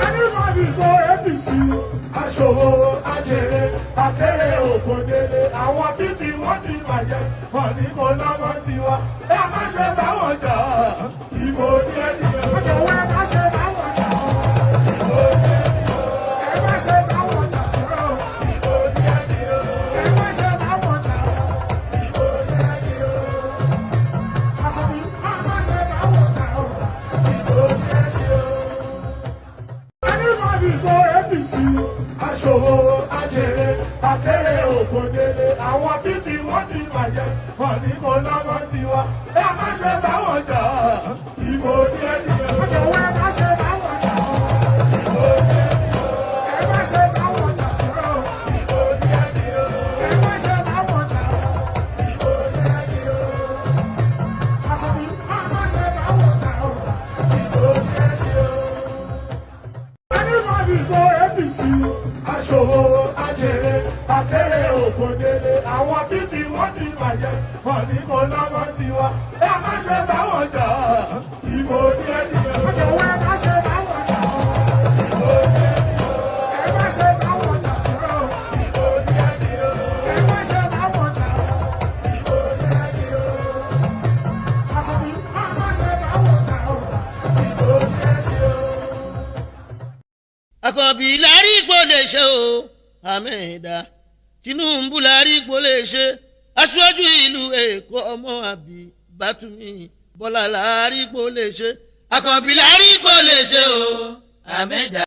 Anybody go APC, aṣòwò ajere, akéré òkòdélé, àwọn títí wọ́n ti bàjẹ́, wọ́n ní kó lọ́wọ́ tiwa. Ẹ má ṣe báwọn jà, ìbò ní ẹni ẹ̀. Ọjọ́ ẹ má ṣe báwọn jà, ìbò ní ẹni ẹ̀. Ẹ má ṣe báwọn jà sọ̀rọ̀, ìbò ní ẹni ẹ̀. Ẹ má ṣe báwọn jà, ìbò ní ẹni ẹ̀. Àkọ́bí, má ṣe báwọn jà, ìbò ní ẹni ẹ̀. Anybody go APC, aṣòwò ajere, akéré òkòdélé, àwọn títí wọ́n ti bàjẹ́, wọ́n ní kó lọ́wọ́ tiwa. Ẹ má ṣe báwọn jà, ìbò ní ẹni ẹ̀. Ọjọ́ ẹ má ṣe báwọn jà, ìbò ní ẹni ẹ̀. Ẹ má ṣe báwọn jà sọ̀rọ̀, ìbò ní ẹni ẹ̀. Ẹ má ṣe báwọn jà, ìbò ní ẹni ẹ̀. Àkọ́bí, má ṣe báwọn jà, ìbò ní ẹni ẹ̀. Anybody go APC, aṣòwò ajere, akéré òkòdélé, àwọn títí wọ́n ti bàjẹ́, wọ́n ní kó lọ́wọ́ tiwa. Ẹ má ṣe báwọn jà, ìbò ní ẹni ẹ̀. Ọjọ́ ẹ má ṣe báwọn jà, ìbò ní ẹni ẹ̀. Ẹ má ṣe báwọn jà sọ̀rọ̀, ìbò ní ẹni ẹ̀. Ẹ má ṣe báwọn jà, ìbò ní ẹni ẹ̀. Àkọ́bí, má ṣe báwọn jà, ìbò ní ẹni ẹ̀. Àkànbí lárí ipò lè ṣe o àmẹ́ẹ̀dá Tinubu lárí ipò lè ṣe aṣáájú ìlú Èkó ọmọ àbí Bátúmí Bọ́lá lárí ipò lè ṣe Àkànbí lárí ipò lè ṣe o àmẹ́ẹ̀dá.